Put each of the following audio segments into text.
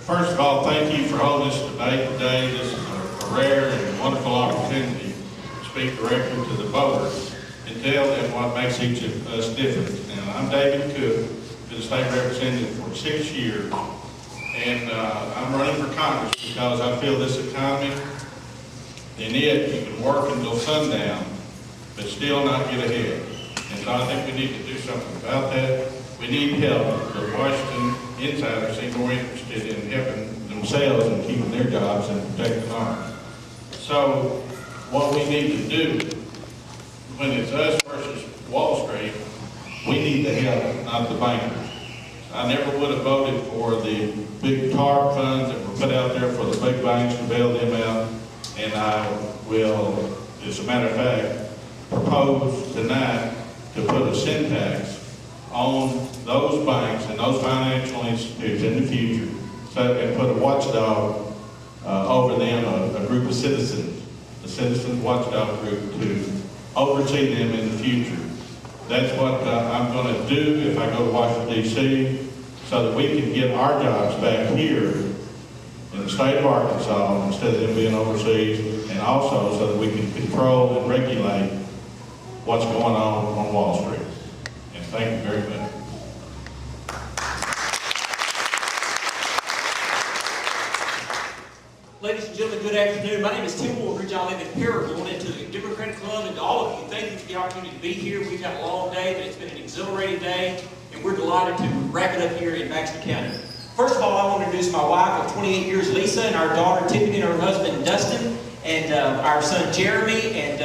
First of all, thank you for holding this debate today. This is a rare and wonderful opportunity to speak directly to the voters and tell them what makes each of us different. Now, I'm David Cook, been a state representative for 6 years, and I'm running for Congress because I feel this economy, in it, you can work until sundown, but still not get ahead. And so I think we need to do something about that. We need help. The Washington insiders seem more interested in helping themselves and keeping their jobs and protecting ours. So what we need to do, when it's us versus Wall Street, we need the help, not the bankers. I never would have voted for the big TARP funds that were put out there for the big banks to bail them out, and I will, as a matter of fact, propose tonight to put a sin tax on those banks and those financial institutes in the future, so, and put a watchdog over them, a group of citizens, the Citizens Watchdog Group, to oversee them in the future. That's what I'm going to do if I go to Washington, D.C., so that we can get our jobs back here in the state of Arkansas instead of them being overseas, and also so that we can control and regulate what's going on Wall Street. And thank you very much. Ladies and gentlemen, good afternoon. My name is Tim Wooldridge. I live in Paragould, and to the Democratic Club and to all of you, thank you for the opportunity to be here. We've had a long day, but it's been an exhilarating day, and we're delighted to wrap it up here in Baxter County. First of all, I want to introduce my wife of 28 years, Lisa, and our daughter Tiffany, and her husband Dustin, and our son Jeremy, and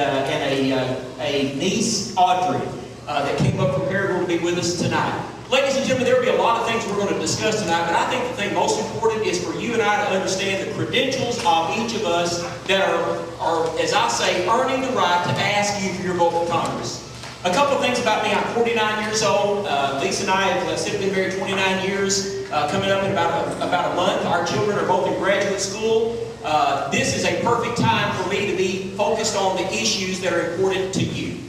a niece Audrey that came up from Paragould to be with us tonight. Ladies and gentlemen, there will be a lot of things we're going to discuss tonight, but I think the thing most important is for you and I to understand the credentials of each of us that are, as I say, earning the right to ask you for your vote for Congress. A couple of things about me. I'm 49 years old. Lisa and I have been married 29 years, coming up in about a month. Our children are both in graduate school. This is a perfect time for me to be focused on the issues that are important to you.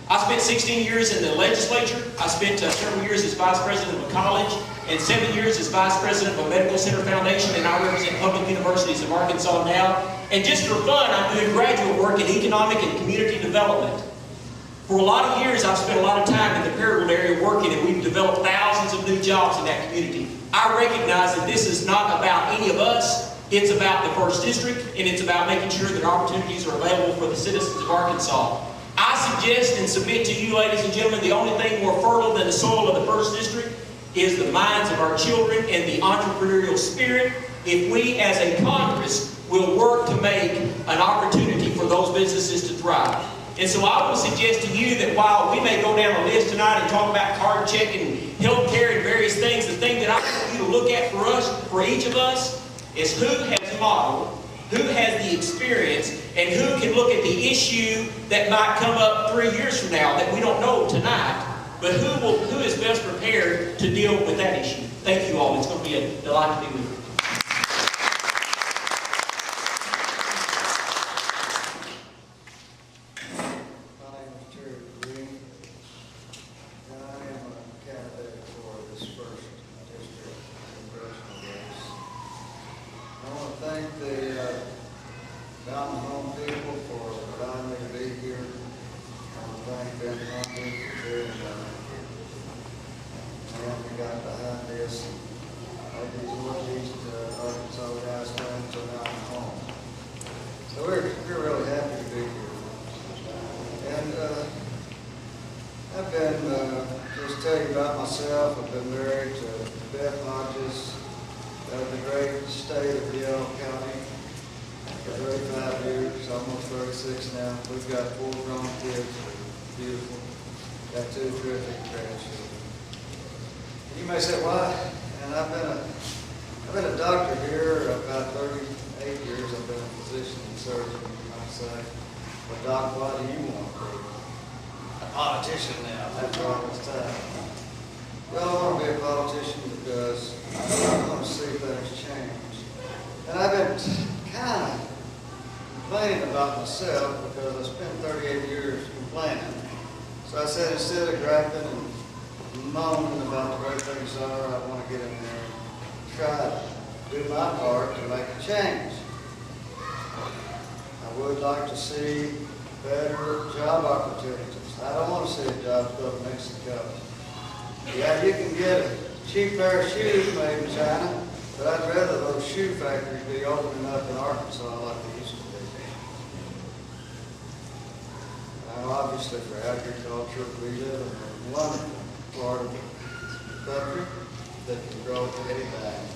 I spent 16 years in the legislature. I spent several years as vice president of a college and 7 years as vice president of a medical center foundation, and I represent public universities of Arkansas now. And just for fun, I'm doing graduate work in economic and community development. For a lot of years, I've spent a lot of time in the Paragould area working, and we've developed thousands of new jobs in that community. I recognize that this is not about any of us. It's about the First District, and it's about making sure that opportunities are available for the citizens of Arkansas. I suggest and submit to you, ladies and gentlemen, the only thing more fertile than the soil of the First District is the minds of our children and the entrepreneurial spirit. If we as a Congress will work to make an opportunity for those businesses to thrive. And so I would suggest to you that while we may go down a list tonight and talk about card checking, health care, and various things, the thing that I want you to look at for us, for each of us, is who has modeled, who has the experience, and who can look at the issue that might come up 3 years from now that we don't know tonight, but who is best prepared to deal with that issue. Thank you all. It's going to be a delight to be with you. You may say, why? And I've been a doctor here about 38 years. I've been a physician and surgeon. You might say, well, Doc, why do you want to be a politician now after all this time? Well, I want to be a politician because I want to see things change. And I've been kind of complaining about myself because I spent 38 years complaining. So I said, instead of griping and moaning about the way things are, I want to get in there and try to do my part to make a change. I would like to see better job opportunities. I don't want to see a job go to Mexico. Yeah, you can get a cheap pair of shoes made in China, but I'd rather those shoe factories be opening up in Arkansas like they used to be. Now, obviously, for agriculture, we live in a wonderful part of the country that can grow anything.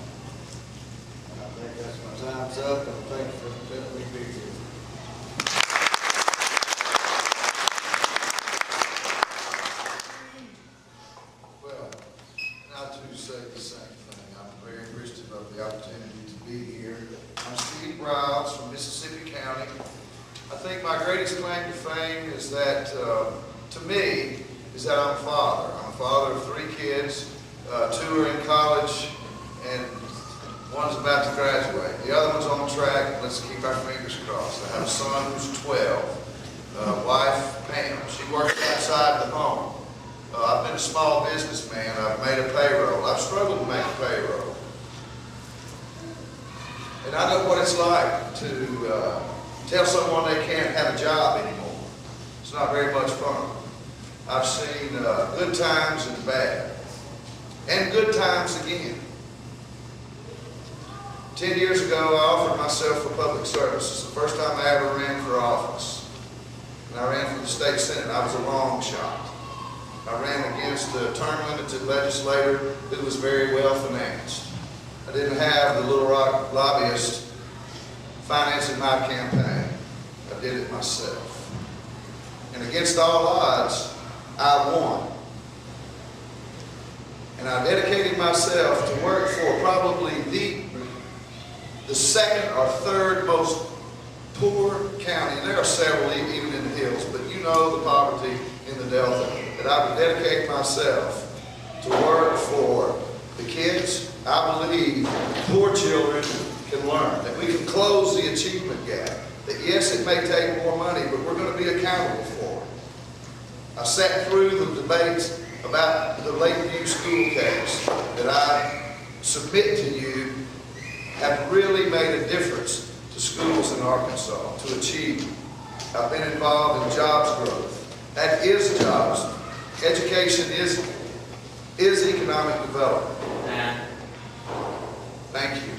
And I think that's my time's up, and thank you for letting me be here. Well, not to say the same thing. I'm very appreciative of the opportunity to be here. I'm Steve Bryles from Mississippi County. I think my greatest claim to fame is that, to me, is that I'm a father. I'm a father of 3 kids. 2 are in college, and one's about to graduate. The other one's on track. Let's keep our fingers crossed. I have a son who's 12. Wife, Pam. She works outside the home. I've been a small businessman. I've made a payroll. I've struggled to make a payroll. And I know what it's like to tell someone they can't have a job anymore. It's not very much fun. I've seen good times and bad. And good times again. 10 years ago, I offered myself for public service. It's the first time I ever ran for office. And I ran for the state senate. I was a long shot. I ran against a term-limited legislator who was very well financed. I didn't have the Little Rock lobbyist financing my campaign. I did it myself. And against all odds, I won. And I dedicated myself to work for probably the second or third most poor county. And there are several even in the hills, but you know the poverty in the Delta. That I would dedicate myself to work for the kids. I believe poor children can learn, that we can close the achievement gap. That yes, it may take more money, but we're going to be accountable for it. I sat through the debates about the Lakeview school case that I submit to you have really made a difference to schools in Arkansas to achieve. I've been involved in jobs growth. That is jobs. Education is economic development. Thank you.